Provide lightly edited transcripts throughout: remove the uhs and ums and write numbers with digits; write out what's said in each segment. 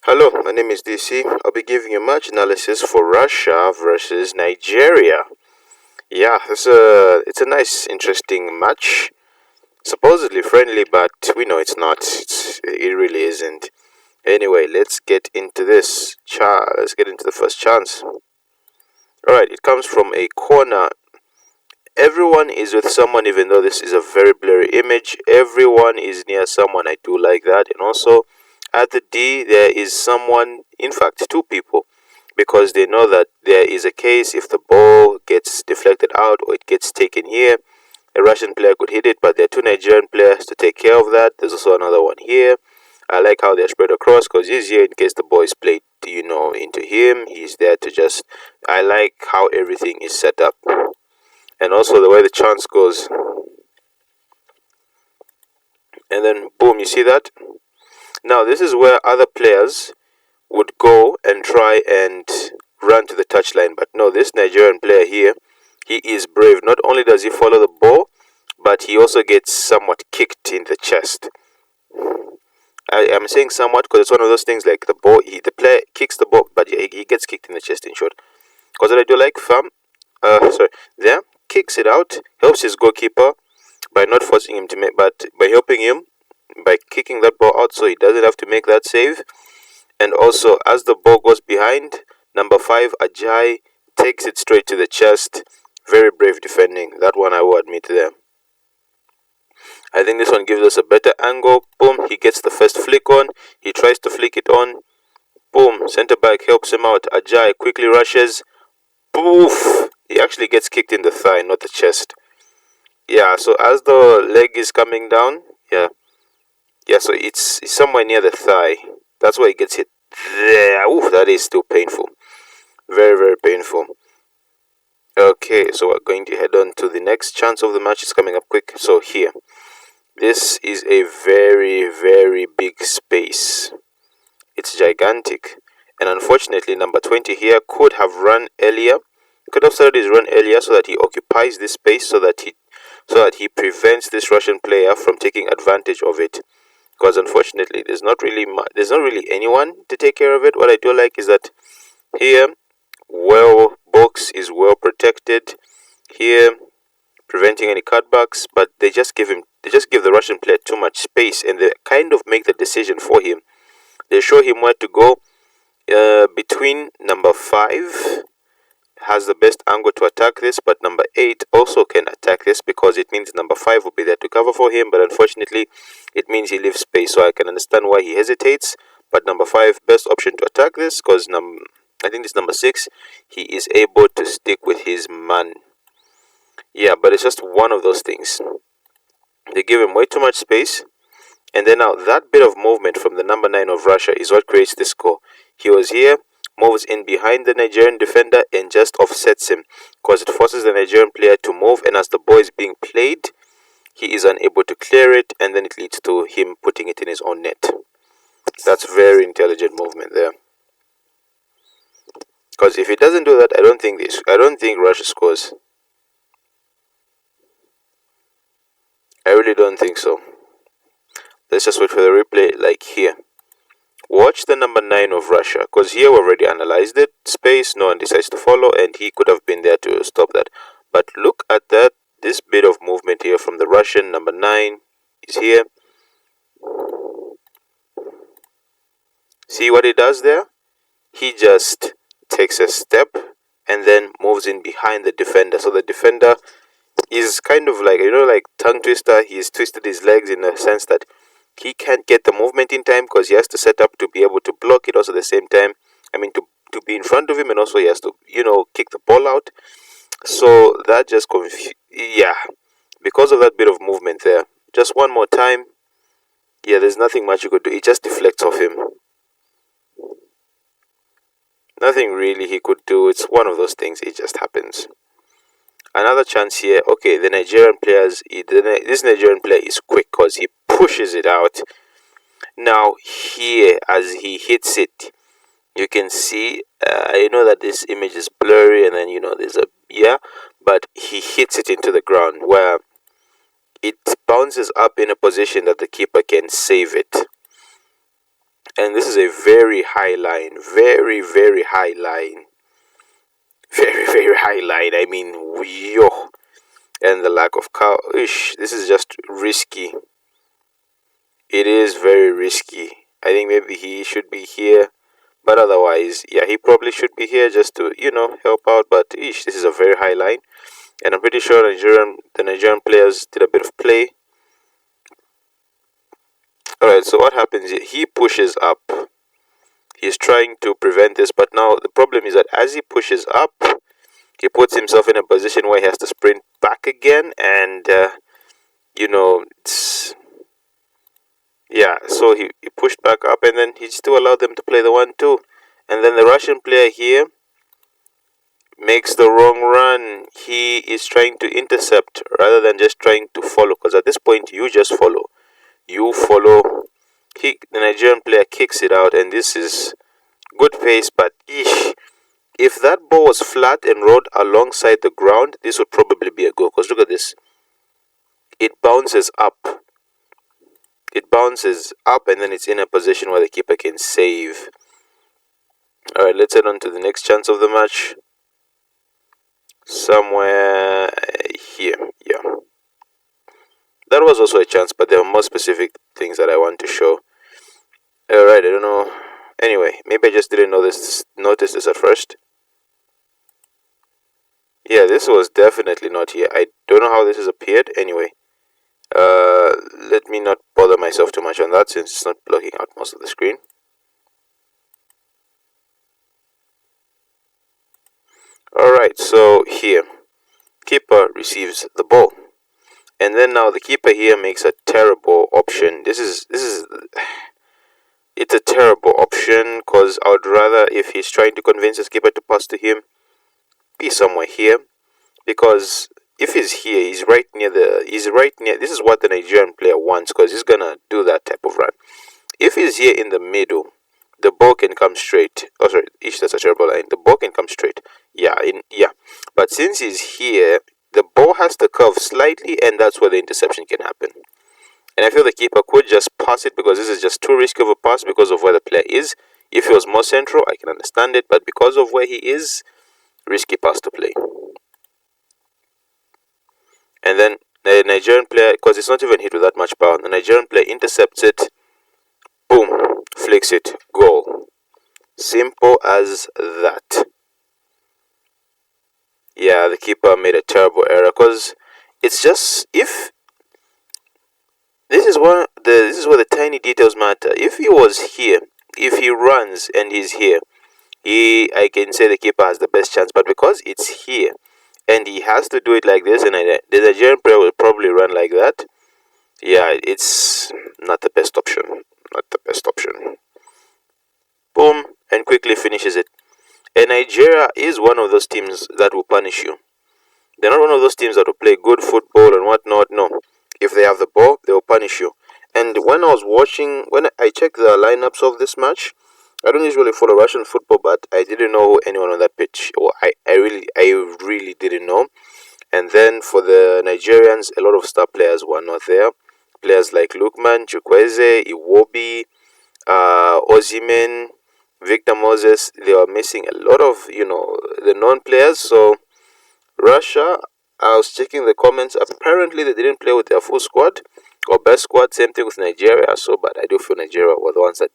Hello, my name is DC. I'll be giving you a match analysis for Russia versus Nigeria. Yeah, it's a nice, interesting match. Supposedly friendly, but we know it's not. It really isn't. Anyway, let's get into this. Let's get into the first chance. Alright, it comes from a corner. Everyone is with someone, even though this is a very blurry image. Everyone is near someone. I do like that. And also, at the D, there is someone, in fact, two people, because they know that there is a case if the ball gets deflected out or it gets taken here. A Russian player could hit it, but there are two Nigerian players to take care of that. There's also another one here. I like how they're spread across because he's here in case the ball is played, into him. He's there to just. I like how everything is set up. And also the way the chance goes. And then, boom, you see that? Now, this is where other players would go and try and run to the touchline. But no, this Nigerian player here, he is brave. Not only does he follow the ball, but he also gets somewhat kicked in the chest. I am saying somewhat because it's one of those things like the player kicks the ball, but he gets kicked in the chest in short. Because what I do like, there, kicks it out, helps his goalkeeper by not forcing him to make, but by helping him by kicking that ball out so he doesn't have to make that save. And also, as the ball goes behind, number 5, Ajay, takes it straight to the chest. Very brave defending. That one I will admit there. I think this one gives us a better angle. Boom, he gets the first flick on. He tries to flick it on. Boom, center back helps him out. Ajay quickly rushes. Poof! He actually gets kicked in the thigh, not the chest. Yeah, so as the leg is coming down, yeah, so it's somewhere near the thigh. That's why he gets hit there. Oof, that is still painful. Very, very painful. Okay, so we're going to head on to the next chance of the match. It's coming up quick. So here, this is a very, very big space. It's gigantic. And unfortunately, number 20 here could have run earlier. Could have started his run earlier so that he occupies this space so that he prevents this Russian player from taking advantage of it. Because unfortunately, there's not really anyone to take care of it. What I do like is that here, box is well protected. Here, preventing any cutbacks, but they just give the Russian player too much space, and they kind of make the decision for him. They show him where to go. Between number 5 has the best angle to attack this, but number 8 also can attack this because it means number 5 will be there to cover for him, but unfortunately it means he leaves space, so I can understand why he hesitates. But number 5, best option to attack this because I think this number 6, he is able to stick with his man. Yeah, but it's just one of those things. They give him way too much space, and then now that bit of movement from the number 9 of Russia is what creates this score. He was here, moves in behind the Nigerian defender and just offsets him because it forces the Nigerian player to move, and as the ball is being played, he is unable to clear it, and then it leads to him putting it in his own net. That's very intelligent movement there. Because if he doesn't do that, I don't think Russia scores. I really don't think so. Let's just wait for the replay, like here. Watch the number 9 of Russia, because here we already analyzed it. Space, no one decides to follow, and he could have been there to stop that. But look at that, this bit of movement here from the Russian. Number 9 is here. See what he does there? He just takes a step and then moves in behind the defender. So the defender is kind of like tongue twister. He's twisted his legs in the sense that he can't get the movement in time because he has to set up to be able to block it also at the same time. To be in front of him, and also he has to, kick the ball out. So that just because of that bit of movement there. Just one more time. Yeah, there's nothing much you could do. It just deflects off him. Nothing really he could do. It's one of those things. It just happens. Another chance here. Okay, this Nigerian player is quick because he pushes it out. Now here, as he hits it, you can see, I know that this image is blurry, and then but he hits it into the ground where it bounces up in a position that the keeper can save it. And this is a very high line, very, very high line. Very, very high line. I mean, yo. And the lack of cow. Ish, this is just risky. It is very risky. I think maybe he should be here. But otherwise, yeah, he probably should be here just to, help out. But ish, this is a very high line. And I'm pretty sure the Nigerian players did a bit of play. Alright, so what happens here? He pushes up. He's trying to prevent this, but now the problem is that as he pushes up, he puts himself in a position where he has to sprint back again, and yeah, so he pushed back up, and then he still allowed them to play the 1-2, and then the Russian player here makes the wrong run. He is trying to intercept rather than just trying to follow, because at this point you just follow. You follow. The Nigerian player kicks it out, and this is good pace, but if that ball was flat and rolled alongside the ground, this would probably be a goal. Because look at this. It bounces up. It bounces up, and then it's in a position where the keeper can save. Alright, let's head on to the next chance of the match. Somewhere here. Yeah. That was also a chance, but there are more specific things that I want to show. Alright, I don't know. Anyway, maybe I just didn't notice this at first. Yeah, this was definitely not here. I don't know how this has appeared. Anyway, let me not bother myself too much on that since it's not blocking out most of the screen. Alright, so here, keeper receives the ball. And then now the keeper here makes a terrible option. It's a terrible option because I would rather, if he's trying to convince his keeper to pass to him, be somewhere here, because if he's here, he's right near. This is what the Nigerian player wants, because he's gonna do that type of run. If he's here in the middle, the ball can come straight. Oh, sorry, that's a terrible line. The ball can come straight. Yeah. But since he's here, the ball has to curve slightly, and that's where the interception can happen. And I feel the keeper could just pass it, because this is just too risky of a pass because of where the player is. If he was more central, I can understand it, but because of where he is, risky pass to play. And then the Nigerian player, because it's not even hit with that much power, the Nigerian player intercepts it, boom, flicks it, goal. Simple as that. Yeah, the keeper made a terrible error, because it's just, if this is where the tiny details matter. If he was here, if he runs and he's here, I can say the keeper has the best chance. But because it's here and he has to do it like this, and the Nigerian player will probably run like that, yeah, it's not the best option. Not the best option. Boom, and quickly finishes it. And Nigeria is one of those teams that will punish you. They're not one of those teams that will play good football and whatnot. No. If they have the ball, they will punish you. And when I checked the lineups of this match, I don't usually follow Russian football, but I didn't know anyone on that pitch. Or I really didn't know. And then for the Nigerians, a lot of star players were not there. Players like Lukman, Chukwueze, Iwobi, Osimhen, Victor Moses, they were missing a lot of, the non-players. So Russia, I was checking the comments. Apparently, they didn't play with their full squad or best squad. Same thing with Nigeria. So, but I do feel Nigeria were the ones that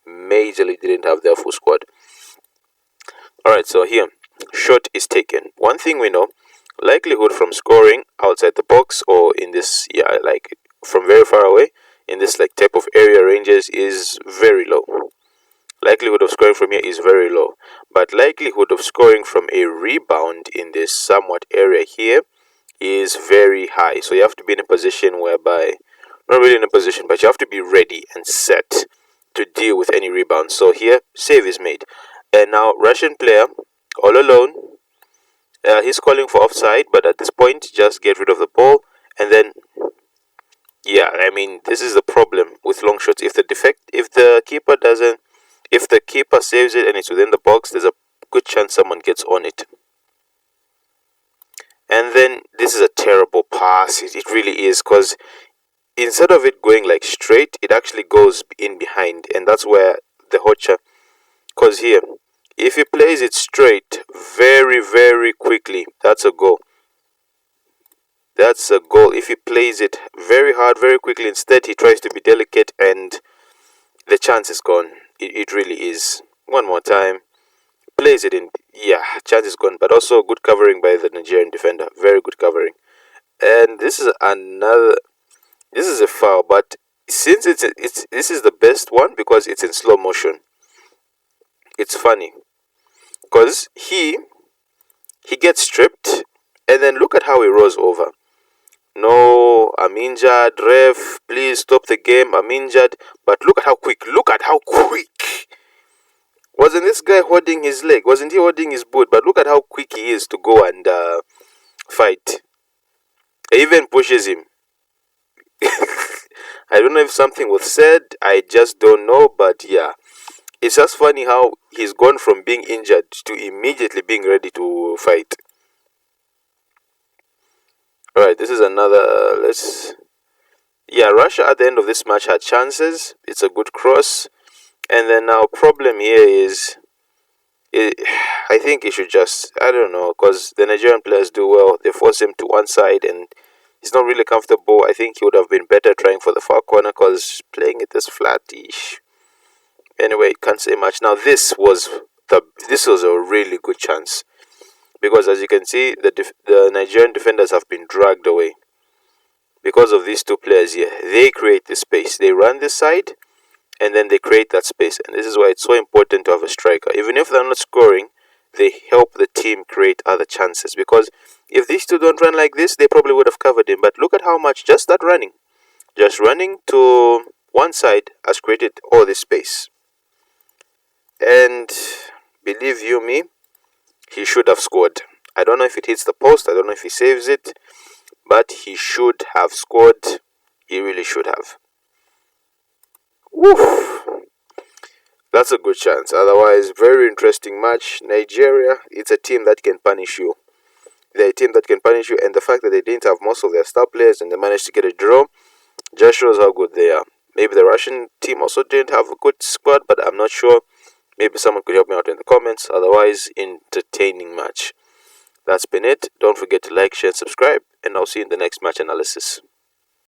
majorly didn't have their full squad. Alright, so here, shot is taken. One thing we know, likelihood from scoring outside the box or in this, like from very far away, in this like type of area ranges is very low. Likelihood of scoring from here is very low, but likelihood of scoring from a rebound in this somewhat area here is very high. So you have to be in a position whereby, not really in a position, but you have to be ready and set to deal with any rebound. So here, save is made. And now Russian player, all alone, he's calling for offside, but at this point, just get rid of the ball. And then, yeah, I mean, this is the problem with long shots. If the keeper saves it and it's within the box, there's a good chance someone gets on it. And then this is a terrible pass. It really is, because instead of it going like straight, it actually goes in behind, and that's where the Hocha. Because here, if he plays it straight very, very quickly, that's a goal. That's a goal. If he plays it very hard, very quickly, instead he tries to be delicate, and the chance is gone. It really is. One more time. Plays it in. Yeah, chance is gone. But also good covering by the Nigerian defender. Very good covering. And this is another. This is a foul, but since this is the best one because it's in slow motion. It's funny because he gets stripped, and then look at how he rolls over. No, I'm injured. Ref, please stop the game. I'm injured. But look at how quick. Look at how quick. Wasn't this guy holding his leg? Wasn't he holding his boot? But look at how quick he is to go and fight. He even pushes him. I don't know if something was said. I just don't know. But yeah, it's just funny how he's gone from being injured to immediately being ready to fight. Alright, this is another. Yeah, Russia at the end of this match had chances. It's a good cross. And then our problem here is, I think he should just, I don't know, because the Nigerian players do well. They force him to one side and he's not really comfortable. I think he would have been better trying for the far corner because playing it this flat-ish. Anyway, can't say much. Now this was a really good chance because as you can see, the Nigerian defenders have been dragged away because of these two players here. They create the space. They run this side and then they create that space, and this is why it's so important to have a striker. Even if they're not scoring, they help the team create other chances, because if these two don't run like this, they probably would have covered him. But look at how much just running to one side has created all this space. And believe you me, he should have scored. I don't know if it hits the post, I don't know if he saves it, but he should have scored. He really should have. Woof. That's a good chance. Otherwise, very interesting match. Nigeria, it's a team that can punish you. They're a team that can punish you, and the fact that they didn't have most of their star players and they managed to get a draw just shows how good they are. Maybe the Russian team also didn't have a good squad, but I'm not sure. Maybe someone could help me out in the comments. Otherwise, entertaining match. That's been it. Don't forget to like, share, and subscribe, and I'll see you in the next match analysis.